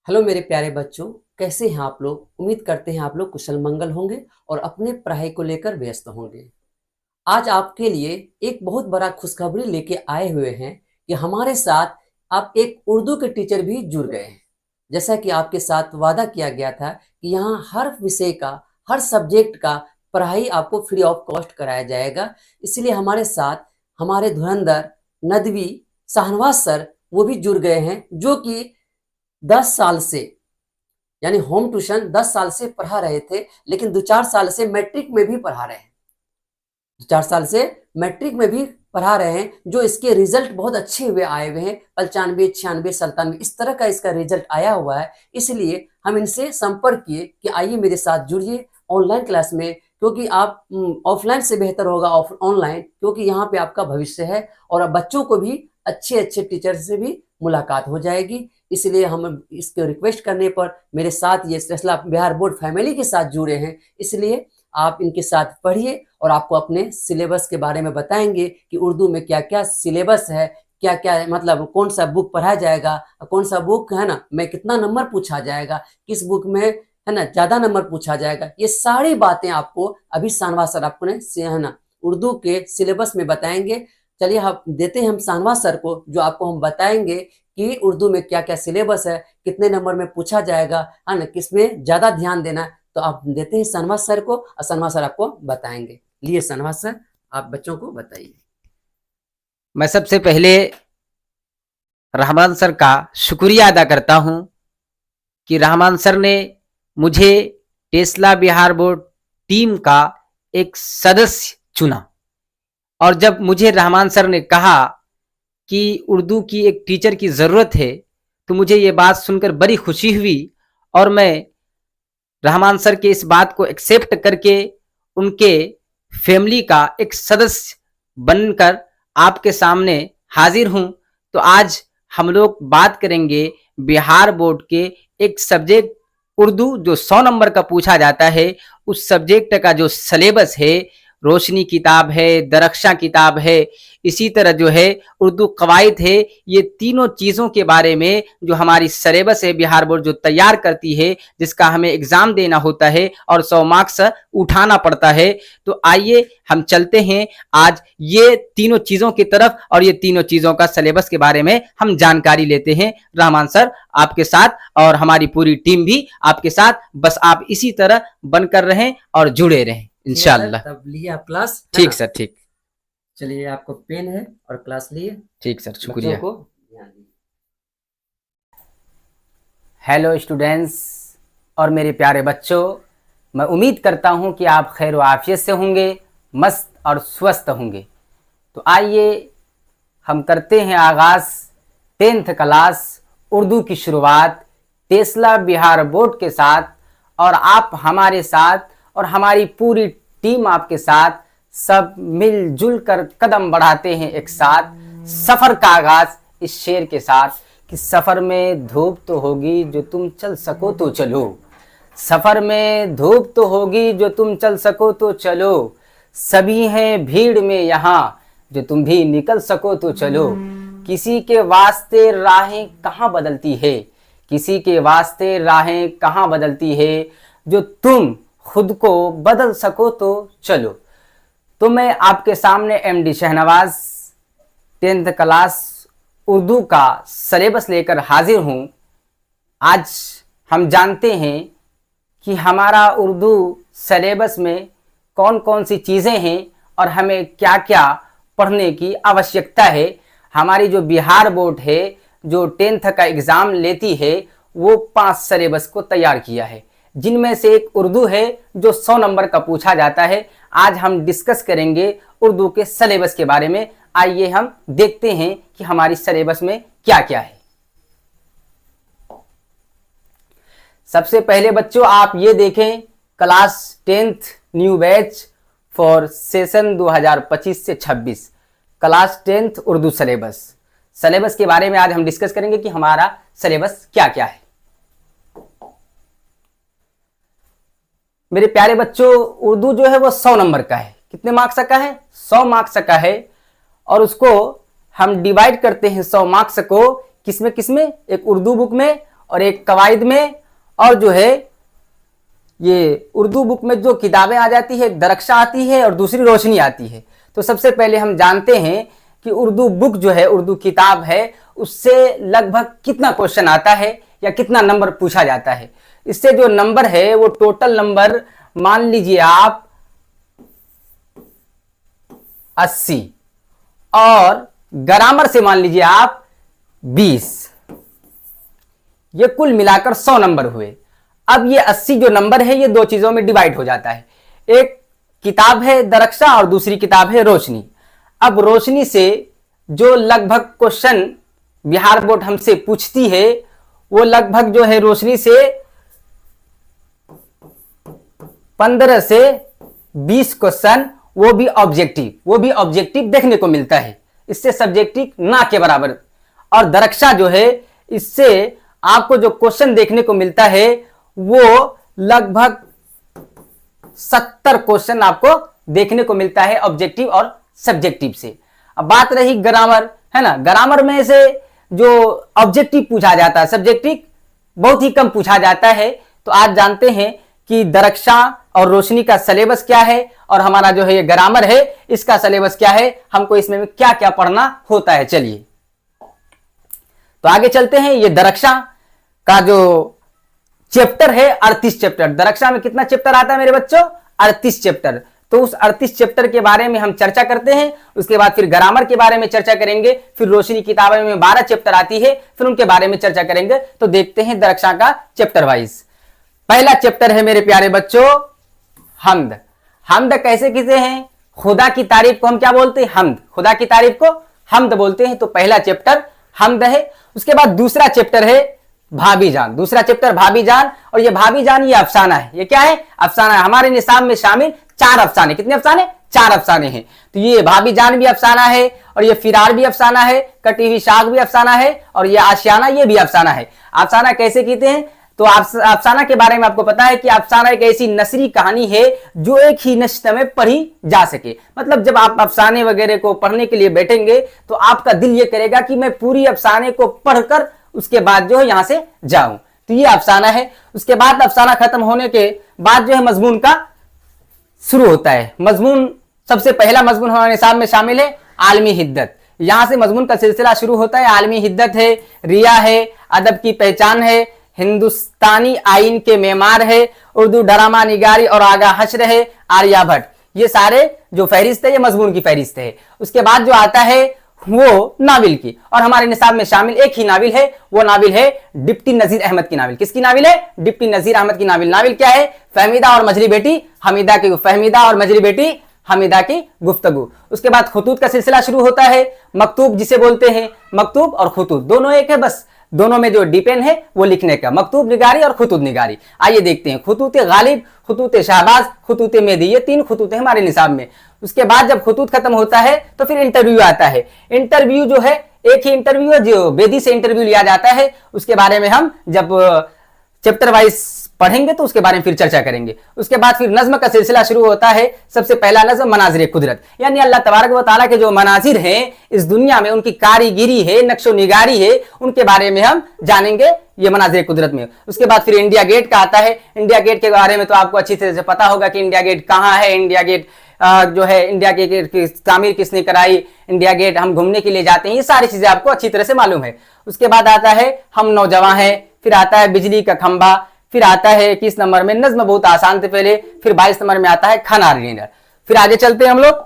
Hello मेरे प्यारे बच्चों, कैसे हैं आप लोग। उम्मीद करते हैं आप लोग कुशल मंगल होंगे और अपने पढ़ाई को लेकर व्यस्त होंगे। आज आपके लिए एक बहुत बड़ा खुशखबरी लेके आए हुए हैं कि हमारे साथ आप एक उर्दू के टीचर भी जुड़ गए हैं। जैसा कि आपके साथ वादा किया गया था कि यहाँ हर विषय का, हर सब्जेक्ट का पढ़ाई आपको फ्री ऑफ कॉस्ट कराया जाएगा। इसलिए हमारे साथ हमारे धुरंधर नदवी शाहनवाज सर वो भी जुड़ गए हैं, जो कि 10 साल से यानी होम ट्यूशन 10 साल से पढ़ा रहे थे, लेकिन 2-4 साल से मैट्रिक में भी पढ़ा रहे हैं। 2-4 साल से मैट्रिक में भी पढ़ा रहे हैं, जो इसके रिजल्ट बहुत अच्छे हुए आए हुए हैं। 95, 96, 97 इस तरह का इसका रिजल्ट आया हुआ है। इसलिए हम इनसे संपर्क किए कि आइए मेरे साथ जुड़िए ऑनलाइन क्लास में, क्योंकि आप ऑफलाइन से बेहतर होगा ऑनलाइन, क्योंकि यहाँ पे आपका भविष्य है और अब बच्चों को भी अच्छे अच्छे टीचर से भी मुलाकात हो जाएगी। इसलिए हम इसके रिक्वेस्ट करने पर मेरे साथ ये फैसला बिहार बोर्ड फैमिली के साथ जुड़े हैं। इसलिए आप इनके साथ पढ़िए और आपको अपने सिलेबस के बारे में बताएंगे कि उर्दू में क्या क्या सिलेबस है, क्या क्या मतलब कौन सा बुक पढ़ा जाएगा, कौन सा बुक है ना में कितना नंबर पूछा जाएगा, किस बुक में है ना ज्यादा नंबर पूछा जाएगा। ये सारी बातें आपको अभी शाहनवाज सर आपको ने है ना उर्दू के सिलेबस में बताएंगे। चलिए हम देते हैं हम शाहनवाज सर को, जो आपको हम बताएंगे कि उर्दू में क्या क्या सिलेबस है, कितने नंबर में पूछा जाएगा, है ना किसमें ज्यादा ध्यान देना है। तो आप देते हैं शाहनवाज सर को और शाहनवाज सर आपको बताएंगे। लिए शाहनवाज सर, आप बच्चों को बताइए। मैं सबसे पहले रहमान सर का शुक्रिया अदा करता हूं कि रहमान सर ने मुझे टेस्ला बिहार बोर्ड टीम का एक सदस्य चुना। और जब मुझे रहमान सर ने कहा कि उर्दू की एक टीचर की ज़रूरत है, तो मुझे ये बात सुनकर बड़ी खुशी हुई और मैं रहमान सर के इस बात को एक्सेप्ट करके उनके फैमिली का एक सदस्य बनकर आपके सामने हाजिर हूं। तो आज हम लोग बात करेंगे बिहार बोर्ड के एक सब्जेक्ट उर्दू जो 100 नंबर का पूछा जाता है, उस सब्जेक्ट का जो सिलेबस है, रोशनी किताब है, दरख्शां किताब है, इसी तरह जो है उर्दू कवायद है, ये तीनों चीज़ों के बारे में जो हमारी सिलेबस है बिहार बोर्ड जो तैयार करती है, जिसका हमें एग्ज़ाम देना होता है और 100 मार्क्स उठाना पड़ता है। तो आइए हम चलते हैं आज ये तीनों चीज़ों की तरफ और ये तीनों चीज़ों का सिलेबस के बारे में हम जानकारी लेते हैं। रहमान सर आपके साथ और हमारी पूरी टीम भी आपके साथ, बस आप इसी तरह बनकर रहें और जुड़े रहें इंशाल्लाह। तब लिए आप क्लास, ठीक सर, ठीक। चलिए आपको पेन है और क्लास लिए। ठीक सर, शुक्रिया। बच्चों को ध्यान दीजिए। हेलो स्टूडेंट्स और मेरे प्यारे बच्चों, मैं उम्मीद करता हूं कि आप खैर व आफियत से होंगे, मस्त और स्वस्थ होंगे। तो आइए हम करते हैं आगाज़ 10th क्लास उर्दू की शुरुआत टेस्ला बिहार बोर्ड के साथ। और आप हमारे साथ और हमारी पूरी टीम आपके साथ सब मिलजुल कर कदम बढ़ाते हैं एक साथ सफ़र का आगाज़ इस शेर के साथ कि सफ़र में धूप तो होगी जो तुम चल सको तो चलो, सफ़र में धूप तो होगी जो तुम चल सको तो चलो, सभी हैं भीड़ में यहाँ जो तुम भी निकल सको तो चलो। किसी के वास्ते राहें कहाँ बदलती है, किसी के वास्ते राहें कहाँ बदलती है, जो तुम खुद को बदल सको तो चलो। तो मैं आपके सामने MD Shahnawaz 10th class Urdu का सिलेबस लेकर हाजिर हूँ। आज हम जानते हैं कि हमारा उर्दू सिलेबस में कौन कौन सी चीज़ें हैं और हमें क्या क्या पढ़ने की आवश्यकता है। हमारी जो बिहार बोर्ड है जो 10th का एग्ज़ाम लेती है, वो 5 सिलेबस को तैयार किया है, जिनमें से एक उर्दू है जो 100 नंबर का पूछा जाता है। आज हम डिस्कस करेंगे उर्दू के सिलेबस के बारे में। आइए हम देखते हैं कि हमारी सिलेबस में क्या क्या है। सबसे पहले बच्चों आप ये देखें, class 10th new batch for session 2025 से 26 क्लास 10th उर्दू सिलेबस के बारे में आज हम डिस्कस करेंगे कि हमारा सिलेबस क्या क्या है। मेरे प्यारे बच्चों, उर्दू जो है वो 100 नंबर का है। कितने मार्क्स का है? 100 मार्क्स का है। और उसको हम डिवाइड करते हैं 100 मार्क्स को किसमें किसमें, एक उर्दू बुक में और एक कवायद में, और जो है ये उर्दू बुक में जो किताबें आ जाती है, दरक्षा आती है और दूसरी रोशनी आती है। तो सबसे पहले हम जानते हैं कि उर्दू बुक जो है, उर्दू किताब है, उससे लगभग कितना क्वेश्चन आता है या कितना नंबर पूछा जाता है। इससे जो नंबर है वो टोटल नंबर मान लीजिए आप 80 और ग्रामर से मान लीजिए आप 20, ये कुल मिलाकर 100 नंबर हुए। अब ये 80 जो नंबर है ये दो चीजों में डिवाइड हो जाता है, एक किताब है दरक्षा और दूसरी किताब है रोशनी। अब रोशनी से जो लगभग क्वेश्चन बिहार बोर्ड हमसे पूछती है वो लगभग जो है रोशनी से 15 से 20 क्वेश्चन, वो भी ऑब्जेक्टिव देखने को मिलता है, इससे सब्जेक्टिव ना के बराबर। और दरक्षा जो है इससे आपको जो क्वेश्चन देखने को मिलता है वो लगभग 70 क्वेश्चन आपको देखने को मिलता है ऑब्जेक्टिव और सब्जेक्टिव से। अब बात रही ग्रामर, है ना, ग्रामर में से जो ऑब्जेक्टिव पूछा जाता है, सब्जेक्टिव बहुत ही कम पूछा जाता है। तो आज जानते हैं कि दरक्षा और रोशनी का सिलेबस क्या है और हमारा जो है ये ग्रामर है इसका सिलेबस क्या है, हमको इसमें क्या क्या पढ़ना होता है। चलिए तो आगे चलते हैं। ये दरक्षा का जो चैप्टर है 38 चैप्टर, दरक्षा में कितना चैप्टर आता है मेरे बच्चों? 38 चैप्टर। तो उस 38 चैप्टर के बारे में हम चर्चा करते हैं, उसके बाद फिर ग्रामर के बारे में चर्चा करेंगे, फिर रोशनी किताबें में 12 चैप्टर आती है, फिर उनके बारे में चर्चा करेंगे। तो देखते हैं दरक्षा का चैप्टर वाइज। पहला चैप्टर है मेरे प्यारे बच्चों हम्द। हम्द कैसे किसे हैं? खुदा की तारीफ को हम क्या बोलते हैं? हम्द। खुदा की तारीफ को हम्द बोलते हैं। तो पहला चैप्टर हम्द है। उसके बाद दूसरा चैप्टर है भाभी जान। दूसरा चैप्टर भाभी जान, और ये भाभी जान ये अफसाना है। ये क्या है? अफसाना है। हमारे निसाब में शामिल 4 अफसाने। कितने अफसाने? 4 अफसाने हैं। तो ये भाभी जान भी अफसाना है, और ये फिरार भी अफसाना है, कटी हुई शाख भी अफसाना है, और ये आशियाना ये भी अफसाना है। अफसाना कैसे कहते हैं? तो अफसाना के बारे में आपको पता है कि अफसाना एक ऐसी नसरी कहानी है जो एक ही नश्त में पढ़ी जा सके। मतलब जब आप अफसाने वगैरह को पढ़ने के लिए बैठेंगे तो आपका दिल ये करेगा कि मैं पूरी अफसाने को पढ़कर उसके बाद जो है यहां से जाऊं। तो ये अफसाना है। उसके बाद अफसाना खत्म होने के बाद जो है मजमून का शुरू होता है। मजमून सबसे पहला मजमून हमारे निसाब में शामिल है आलमी हिद्दत। यहां से मजमून का सिलसिला शुरू होता है। आलमी हिद्दत है, रिया है, अदब की पहचान है, हिंदुस्तानी आइन के मेमार है, उर्दू ड्रामा निगारी और आगा हश्र है, आर्यभट्ट। ये सारे जो फहरिस्त है ये मजमून की फहरिस्त है। उसके बाद जो आता है वो नाविल की, और हमारे निसाब में शामिल एक ही नाविल है, वो नाविल है डिप्टी नजीर अहमद की नाविल। किसकी नाविल है? डिप्टी नजीर अहमद की नाविल। नाविल क्या है? फहमीदा और मजली बेटी हमीदा की, फहमीदा और मजली बेटी हमीदा की गुफ्तगू। उसके बाद खुतूत का सिलसिला शुरू होता है। मकतूब जिसे बोलते हैं, मकतूब और खुतूत दोनों एक है, बस दोनों में जो डिपेंड है वो लिखने का, मकतूब निगारी और खुतूत निगारी। आइए देखते हैं। खुतूत गालिब, खुतूत शाहबाज, खुतूत मेहदी, ये 3 खुतूत है हमारे निसाब में। उसके बाद जब खुतूत खत्म होता है तो फिर इंटरव्यू आता है। इंटरव्यू जो है एक ही इंटरव्यू है जो बेदी से इंटरव्यू लिया जाता है। उसके बारे में हम जब चैप्टर वाइज पढ़ेंगे तो उसके बारे में फिर चर्चा करेंगे। उसके बाद फिर नज्म का सिलसिला शुरू होता है। सबसे पहला नज्म मनाजिर कुदरत, यानी अल्लाह तबारक व तआला के जो मनाजिर हैं इस दुनिया में, उनकी कारीगिरी है, नक्शो निगारी है, उनके बारे में हम जानेंगे ये मनाजिर कुदरत में। उसके बाद फिर इंडिया गेट का आता है। इंडिया गेट के बारे में तो आपको अच्छी तरह से पता होगा कि इंडिया गेट कहाँ है। इंडिया गेट जो है, इंडिया गेट की तामीर किसने कराई, इंडिया गेट हम घूमने के लिए जाते हैं, ये सारी चीजें आपको अच्छी तरह से मालूम है। उसके बाद आता है हम नौजवान हैं, फिर आता है बिजली का खंभा, फिर आता है 21 नंबर में नज्म बहुत आसान थे पहले, फिर 22 नंबर में आता है खाना डिनर। फिर आगे चलते हैं हम लोग,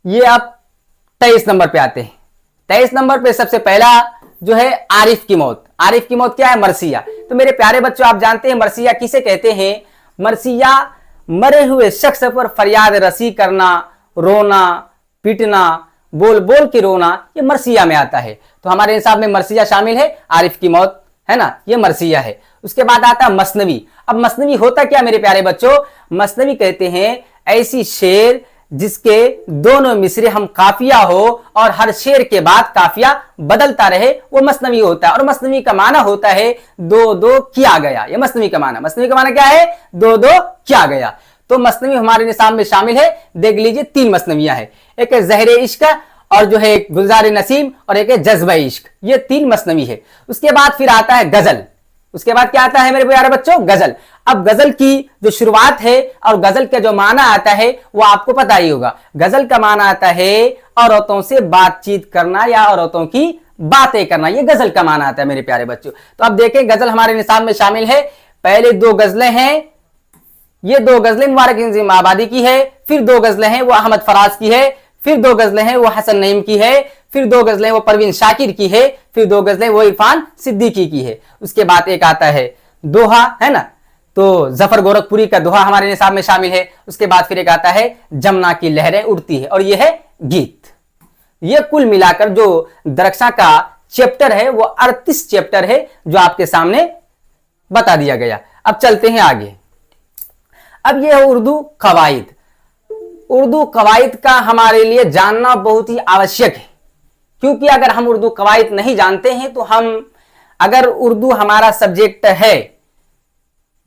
ये आप 23 नंबर पे आते हैं। 23 नंबर पे सबसे पहला जो है आरिफ की मौत। आरिफ की मौत क्या है? मरसिया। तो मेरे प्यारे बच्चों आप जानते हैं मरसिया किसे कहते हैं? मरसिया मरे हुए शख्स पर फरियाद रसी करना, रोना, पीटना, बोल बोल के रोना, ये मरसिया में आता है। तो हमारे हिसाब में मरसिया शामिल है, आरिफ की मौत है ना, ये मरसिया है। उसके बाद आता है मसनवी। अब मसनवी होता क्या मेरे प्यारे बच्चों? मसनवी कहते हैं ऐसी शेर जिसके दोनों मिसरे हम काफिया हो और हर शेर के बाद काफिया बदलता रहे, वो मसनवी होता है। और मसनवी का माना होता है दो दो किया गया। ये मसनवी का माना, मसनवी का माना क्या है? दो दो किया गया। तो मसनवी हमारे निसाब में शामिल है। देख लीजिए 3 मसनवियां हैं। एक है जहरे इश्क और जो है एक गुलजार नसीम और एक है जज्बा इश्क, ये 3 मसनवी है। उसके बाद फिर आता है गजल। उसके बाद क्या आता है मेरे प्यारे बच्चों? गजल। अब गजल की जो शुरुआत है और गजल का जो माना आता है वो आपको पता ही होगा। गजल का माना आता है औरतों से बातचीत करना या औरतों की बातें करना, ये गजल का माना आता है मेरे प्यारे बच्चों। तो अब देखें गजल हमारे निसाब में शामिल है। पहले 2 गजलें हैं, ये 2 गजलें मुबारक नजीम आबादी की है, फिर 2 गजलें हैं वो अहमद फराज की है, फिर 2 गजलें हैं वो हसन नईम की है, फिर 2 गजलें वो परवीन शाकिर की है, फिर 2 गजलें वो इरफान सिद्दीकी की है। उसके बाद एक आता है दोहा, है ना, तो जफर गोरखपुरी का दोहा हमारे निसाब में शामिल है। उसके बाद फिर एक आता है जमुना की लहरें उड़ती है, और यह है गीत। ये कुल मिलाकर जो दरक्षा का चैप्टर है वो 38 चैप्टर है जो आपके सामने बता दिया गया। अब चलते हैं आगे। अब यह है उर्दू कवायद। उर्दू कवायद का हमारे लिए जानना बहुत ही आवश्यक है, क्योंकि अगर हम उर्दू कवायद नहीं जानते हैं तो हम, अगर उर्दू हमारा सब्जेक्ट है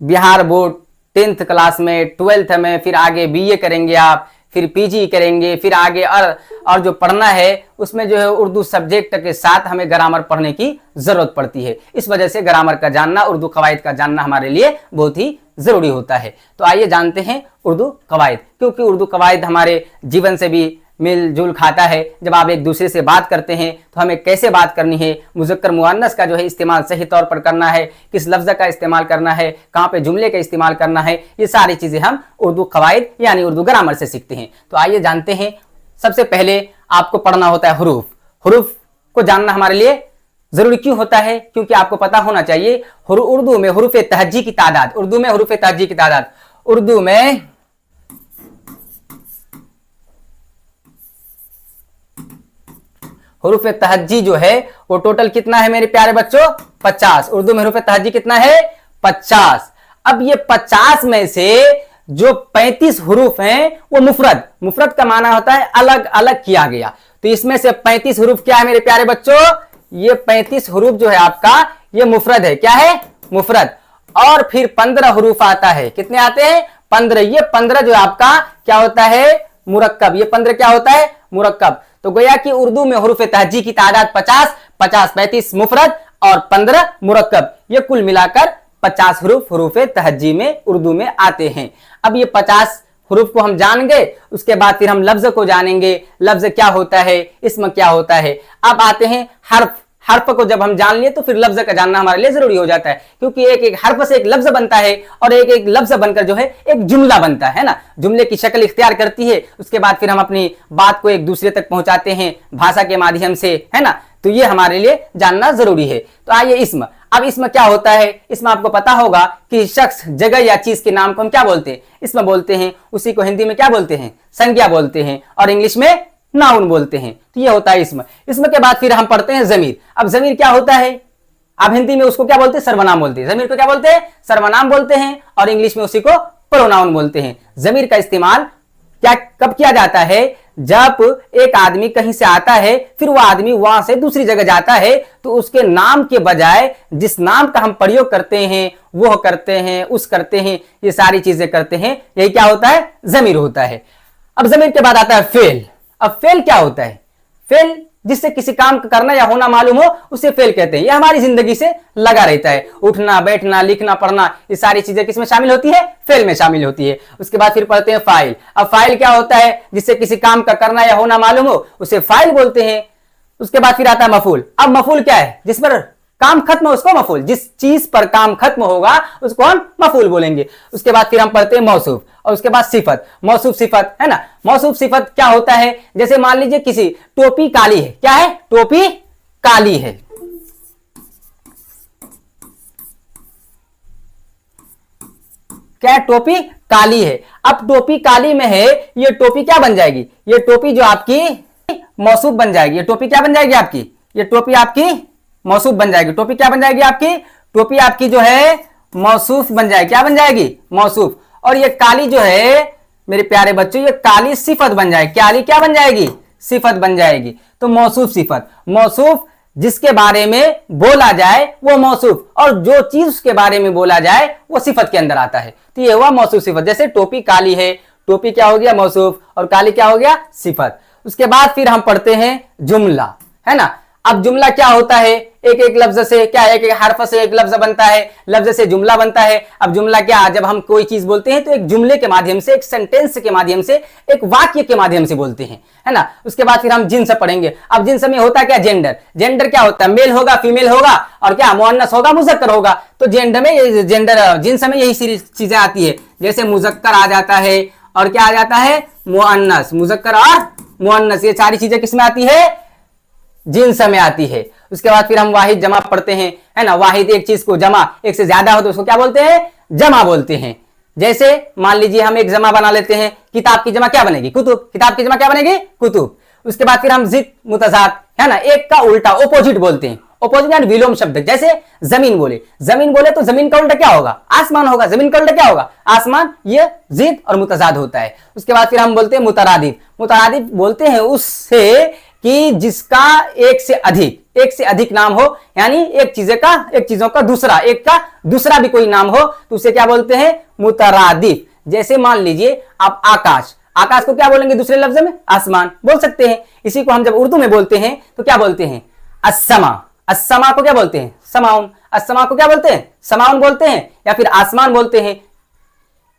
बिहार बोर्ड 10th क्लास में, 12th में, फिर आगे बीए करेंगे आप, फिर पीजी करेंगे, फिर आगे और जो पढ़ना है उसमें जो है उर्दू सब्जेक्ट के साथ हमें ग्रामर पढ़ने की जरूरत पड़ती है। इस वजह से ग्रामर का जानना, उर्दू कवायद का जानना हमारे लिए बहुत ही जरूरी होता है। तो आइए जानते हैं उर्दू कवायद, क्योंकि उर्दू कवायद हमारे जीवन से भी मिलजुल खाता है। जब आप एक दूसरे से बात करते हैं तो हमें कैसे बात करनी है, मुज़क्कर मुअन्नस का जो है इस्तेमाल सही तौर पर करना है, किस लफ्ज़ का इस्तेमाल करना है, कहाँ पे जुमले का इस्तेमाल करना है, ये सारी चीज़ें हम उर्दू कवायद यानी उर्दू ग्रामर से सीखते हैं। तो आइए जानते हैं। सबसे पहले आपको पढ़ना होता है हुरूफ। हुरूफ को जानना हमारे लिए जरूरी क्यों होता है? क्योंकि आपको पता होना चाहिए उर्दू में हुरूफ तहज्जी की तादाद, उर्दू में हुरूफ तहज्जी की तादाद, उर्दू में हुरूफ तहज्जी जो है वो टोटल कितना है मेरे प्यारे बच्चों? 50। उर्दू में हुरूफ तहज्जी कितना है? 50। अब ये 50 में से जो 35 हुरूफ हैं वो मुफरद, मुफरद का माना होता है अलग अलग किया गया। तो इसमें से 35 हुरूफ क्या है मेरे प्यारे बच्चों? ये 35 हुरूफ जो है आपका ये मुफरद है। क्या है? मुफरद। और फिर 15 हुरूफ आता है। कितने आते हैं? 15। ये 15 जो है आपका क्या होता है? मुरक्कब। ये 15 क्या होता है? मुरक्कब। तो गोया कि उर्दू में हुरूफ तहज्जी की तादाद 50, 35 मुफरद और 15 मुरक्कब, ये कुल मिलाकर 50 हुरूफ तहज्जी में उर्दू में आते हैं। अब ये 50 हुरूफ को हम जान गए, उसके बाद फिर हम लफ्ज को जानेंगे। लफ्ज क्या होता है, इस्म क्या होता है। अब आते हैं हर्फ। हर्फ को जब हम जान लिए तो फिर लफ्ज का जानना हमारे लिए जरूरी हो जाता है, क्योंकि एक एक हर्फ से एक लफ्ज बनता है और एक एक लफ्ज बनकर जो है एक जुमला बनता है ना, जुमले की शक्ल इख्तियार करती है। उसके बाद फिर हम अपनी बात को एक दूसरे तक पहुंचाते हैं भाषा के माध्यम से, है ना। तो ये हमारे लिए जानना जरूरी है। तो आइए इस्म। अब इस्म क्या होता है? इसमें आपको पता होगा कि शख्स, जगह या चीज के नाम को हम क्या बोलते हैं? इस्म बोलते हैं। उसी को हिंदी में क्या बोलते हैं? संज्ञा बोलते हैं, और इंग्लिश में नाउन बोलते हैं। तो ये होता है इस्म। इस्म के बाद फिर हम पढ़ते हैं जमीर। अब जमीर क्या होता है? आप हिंदी में उसको क्या बोलते हैं? सर्वनाम बोलते हैं। जमीर को क्या बोलते हैं? सर्वनाम बोलते हैं, और इंग्लिश में उसी को प्रोनाउन बोलते हैं। जमीर का इस्तेमाल क्या कब किया जाता है? जब एक आदमी कहीं से आता है, फिर वो आदमी वहां से दूसरी जगह जाता है, तो उसके नाम के बजाय जिस नाम का हम प्रयोग करते हैं, वो करते हैं, उस करते हैं, ये सारी चीजें करते हैं, यही क्या होता है? जमीर होता है। अब जमीर के बाद आता है फेल। अब फेल क्या होता है? फेल जिससे किसी काम का करना या होना मालूम हो उसे फेल कहते हैं। यह हमारी जिंदगी से लगा रहता है। उठना, बैठना, लिखना, पढ़ना, ये सारी चीजें किसमें शामिल होती है? फेल में शामिल होती है। उसके बाद फिर पढ़ते हैं फाइल। अब फाइल क्या होता है? जिससे किसी काम का करना या होना मालूम हो उसे फाइल बोलते हैं। उसके बाद फिर आता है मफूल। अब मफूल क्या है? जिस पर काम खत्म हो उसको मफूल, जिस चीज पर काम खत्म होगा उसको हम मफूल बोलेंगे। उसके बाद फिर हम पढ़ते हैं मौसूफ, और उसके बाद सिफत। मौसूफ सिफत, है ना। मौसूफ सिफत क्या होता है? जैसे मान लीजिए किसी टोपी काली है। क्या है? टोपी काली है। क्या है? टोपी काली है। अब टोपी काली में है, ये टोपी क्या बन जाएगी? ये टोपी जो आपकी मौसूफ बन जाएगी। ये टोपी क्या बन जाएगी आपकी? ये टोपी आपकी मौसूफ बन जाएगी। टोपी क्या बन जाएगी आपकी? टोपी आपकी जो है मौसूफ बन जाएगी। क्या बन जाएगी? मौसूफ। और ये काली जो है मेरे प्यारे बच्चों, ये काली सिफत बन जाएगी। काली क्या बन जाएगी? सिफत बन जाएगी। तो मौसूफ सिफत, मौसूफ जिसके बारे में बोला जाए वो मौसूफ, और जो चीज उसके बारे में बोला जाए वो सिफत के अंदर आता है। तो ये हुआ मौसूफ सिफत। जैसे टोपी काली है, टोपी क्या हो गया? मौसूफ, और काली क्या हो गया? सिफत। उसके बाद फिर हम पढ़ते हैं जुमला, है ना। अब जुमला क्या होता है, एक एक लफ्ज से क्या है, एक एक हर्फ से एक लफ्ज बनता है, लफ्ज से जुमला बनता है। अब जुमला क्या, जब हम कोई चीज बोलते हैं तो एक जुमले के माध्यम से, एक सेंटेंस के माध्यम से, एक वाक्य के माध्यम से बोलते हैं, है ना। उसके बाद फिर हम जिन्स पढ़ेंगे। अब जिन्स में होता क्या, जेंडर। जेंडर क्या होता है, मेल होगा, फीमेल होगा, और क्या मुअन्नस होगा, मुजक्कर होगा। तो जेंडर में, जेंडर जिन्स में यही सारी चीजें आती है, जैसे मुजक्कर आ जाता है और क्या आ जाता है, मुअन्नस, मुजक्कर और मुअन्नस, ये सारी चीजें किसमें आती है, जिन्स में आती है। उसके बाद फिर हम वाहिद जमा पढ़ते हैं, है ना। वाहिद एक चीज को, जमा एक से ज्यादा हो तो उसको क्या बोलते हैं, जमा बोलते हैं। जैसे मान लीजिए हम एक जमा बना लेते हैं, किताब की जमा क्या बनेगी, कुतुब। किताब की जमा क्या बनेगी, कुतुब। उसके बाद फिर हम जिद मुतजाद, है ना, एक का उल्टा ओपोजिट बोलते हैं। ओपोजिट यानी विलोम शब्द, जैसे जमीन बोले, जमीन बोले तो जमीन का उल्टा क्या होगा, आसमान होगा। जमीन का उल्टा क्या होगा, आसमान। ये जिद और मुतजाद होता है। उसके बाद फिर हम बोलते हैं मुतरादिफ। मुतरादिफ बोलते हैं उससे कि जिसका एक से अधिक नाम हो, यानी एक चीजों का दूसरा, एक का दूसरा भी कोई नाम हो तो उसे क्या बोलते हैं, मुतरादिफ। जैसे मान लीजिए आप आकाश, आकाश को क्या बोलेंगे दूसरे लफ्ज में, आसमान बोल सकते हैं। इसी को हम जब उर्दू में बोलते हैं तो क्या बोलते हैं, अस्समा। अस्समा को क्या बोलते हैं, समाउन। अस्समा को क्या बोलते हैं, समाउन बोलते हैं, या फिर आसमान बोलते हैं।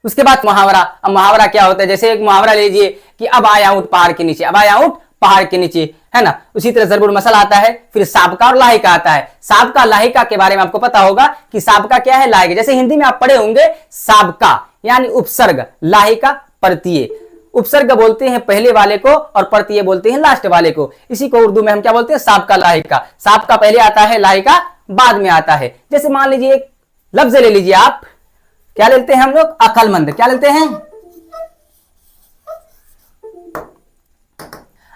उसके बाद मुहावरा। अब मुहावरा क्या होता है, जैसे एक मुहावरा लीजिए कि अब आया ऊंट पहाड़ के नीचे, अब आया ऊंट पहाड़ के नीचे, है ना। उसी तरह जरबुल मसल आता है, फिर साबका और लाहिका आता है। साबका लाहिका के बारे में आपको पता होगा कि साबका क्या है, लाहिका। जैसे हिंदी में आप पढ़े होंगे, साबका यानी उपसर्ग, लाहिका प्रत्यय। उपसर्ग बोलते हैं पहले वाले को और प्रत्यय बोलते हैं लास्ट वाले को। इसी को उर्दू में हम क्या बोलते हैं, साबका लाहिका। साबका पहले आता है, लाहिका बाद में आता है। जैसे मान लीजिए एक लफ्ज ले लीजिए आप, क्या लेते हैं हम लोग, अक्लमंद। क्या लेते हैं,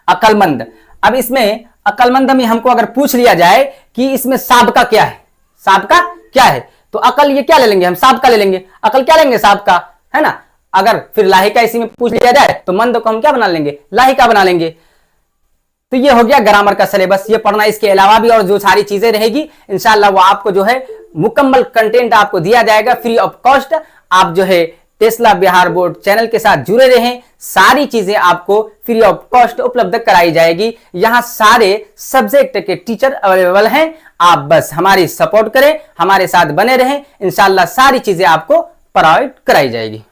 अक्लमंद। अब इसमें अक्लमंद में हमको अगर पूछ लिया जाए कि इसमें साबका क्या है, साबका क्या है, तो अकल ये क्या ले लेंगे हम, साबका ले लेंगे। अकल क्या लेंगे, साबका, है ना। अगर फिर लाहिका इसी में पूछ लिया जाए तो मंद को हम क्या बना लेंगे, लाहिका बना लेंगे। तो ये हो गया ग्रामर का सिलेबस, ये पढ़ना। इसके अलावा भी और जो सारी चीजें रहेगी इंशाल्लाह वो आपको जो है मुकम्मल कंटेंट आपको दिया जाएगा फ्री ऑफ कॉस्ट। आप जो है टेस्ला बिहार बोर्ड चैनल के साथ जुड़े रहें, सारी चीजें आपको फ्री ऑफ कॉस्ट उपलब्ध कराई जाएगी। यहां सारे सब्जेक्ट के टीचर अवेलेबल हैं, आप बस हमारी सपोर्ट करें, हमारे साथ बने रहें, इंशाल्लाह सारी चीजें आपको प्रोवाइड कराई जाएगी।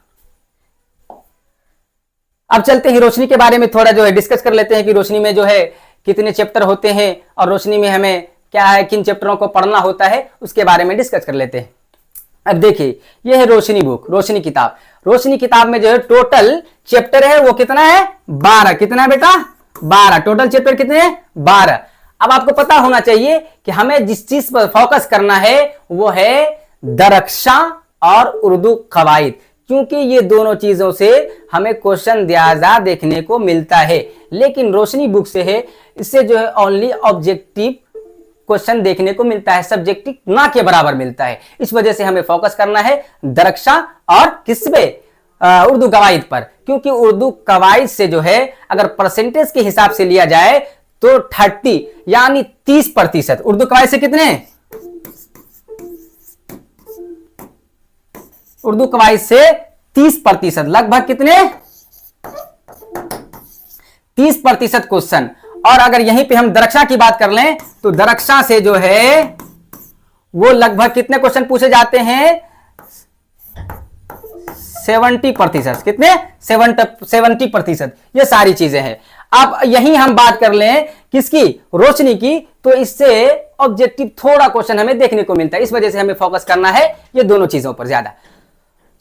अब चलते हैं रोशनी के बारे में थोड़ा जो है डिस्कस कर लेते हैं कि रोशनी में जो है कितने चैप्टर होते हैं और रोशनी में हमें क्या है, किन चैप्टरों को पढ़ना होता है, उसके बारे में डिस्कस कर लेते हैं। अब देखिए, ये है रोशनी बुक, रोशनी किताब। रोशनी किताब में जो है टोटल चैप्टर है वो कितना है, 12। कितना है बेटा, 12। टोटल चैप्टर कितने हैं, 12। अब आपको पता होना चाहिए कि हमें जिस चीज पर फोकस करना है वो है दरक्षा और उर्दू कवायद, क्योंकि ये दोनों चीजों से हमें क्वेश्चन ज्यादा देखने को मिलता है। लेकिन रोशनी बुक से है, इससे जो है ओनली ऑब्जेक्टिव क्वेश्चन देखने को मिलता है, सब्जेक्टिव ना के बराबर मिलता है। इस वजह से हमें फोकस करना है दरक्षा और किस पे, उर्दू कवायद पर, क्योंकि उर्दू कवायद से जो है अगर परसेंटेज के हिसाब से लिया जाए तो 30 यानी 30%। उर्दू कवायद से कितने, उर्दू कवायद से 30%, लगभग कितने 30% क्वेश्चन। और अगर यहीं पे हम दरक्षा की बात कर लें तो दरक्षा से जो है वो लगभग कितने क्वेश्चन पूछे जाते हैं, 70%। कितने, 70%। ये सारी चीजें हैं। अब यहीं हम बात कर लें किसकी, रोशनी की, तो इससे ऑब्जेक्टिव थोड़ा क्वेश्चन हमें देखने को मिलता है। इस वजह से हमें फोकस करना है ये दोनों चीजों पर ज्यादा।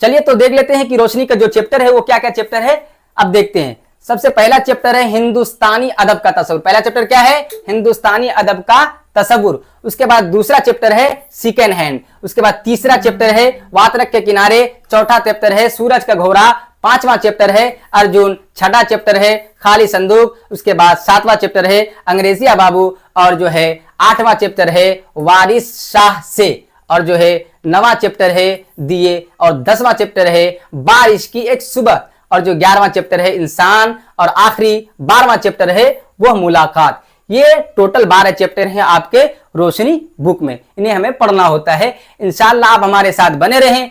चलिए तो देख लेते हैं कि रोशनी का जो चैप्टर है वो क्या क्या चैप्टर है। अब देखते हैं, सबसे पहला चैप्टर है हिंदुस्तानी अदब का तसव्वुर। पहला चैप्टर क्या है, हिंदुस्तानी अदब का तसव्वुर। उसके बाद दूसरा चैप्टर है सेकेंड हैंड। उसके बाद तीसरा चैप्टर है वातरक के किनारे। चौथा चैप्टर है सूरज का घोड़ा। पांचवा चैप्टर है अर्जुन। छठा चैप्टर है खाली संदूक। उसके बाद सातवां चैप्टर है अंग्रेजिया बाबू। और जो है आठवां चैप्टर है वारिस शाह से। और जो है नवा चैप्टर है दिए। और 10वां चैप्टर है बारिश की एक सुबह। और जो 11वां चैप्टर है इंसान। और आखिरी 12वां चैप्टर है वह मुलाकात। ये टोटल 12 चैप्टर हैं आपके रोशनी बुक में, इन्हें हमें पढ़ना होता है। इंशाल्लाह आप हमारे साथ बने रहें।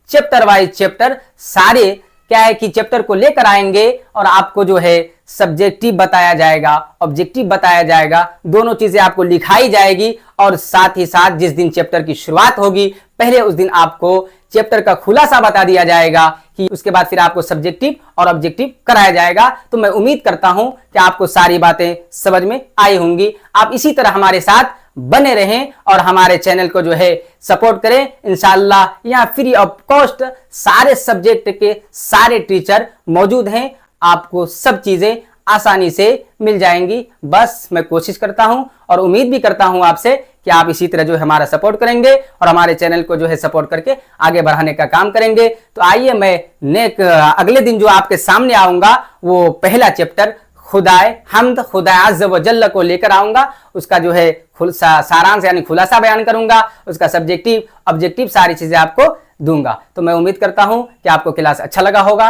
चैप्टर वाइज चैप्टर सारे क्या है कि चैप्टर को लेकर आएंगे और आपको जो है सब्जेक्टिव बताया जाएगा, ऑब्जेक्टिव बताया जाएगा, दोनों चीजें आपको लिखाई जाएगी। और साथ ही साथ जिस दिन चैप्टर की शुरुआत होगी पहले उस दिन आपको चैप्टर का खुलासा बता दिया जाएगा कि उसके बाद फिर आपको सब्जेक्टिव और ऑब्जेक्टिव कराया जाएगा। तो मैं उम्मीद करता हूं कि आपको सारी बातें समझ में आई होंगी। आप इसी तरह हमारे साथ बने रहें और हमारे चैनल को जो है सपोर्ट करें। इंशाअल्लाह यहाँ फ्री ऑफ कॉस्ट सारे सब्जेक्ट के सारे टीचर मौजूद हैं, आपको सब चीजें आसानी से मिल जाएंगी। बस मैं कोशिश करता हूं और उम्मीद भी करता हूं आपसे कि आप इसी तरह जो है हमारा सपोर्ट करेंगे और हमारे चैनल को जो है सपोर्ट करके आगे बढ़ाने का काम करेंगे। तो आइए मैं अगले दिन जो आपके सामने आऊंगा वो पहला चैप्टर खुदाए हम्द, खुदाए अज़्ज़ व जल्ल को लेकर आऊंगा। उसका जो है सारांश यानी खुलासा बयान करूंगा, उसका सब्जेक्टिव ऑब्जेक्टिव सारी चीजें आपको दूंगा। तो मैं उम्मीद करता हूं कि आपको क्लास अच्छा लगा होगा।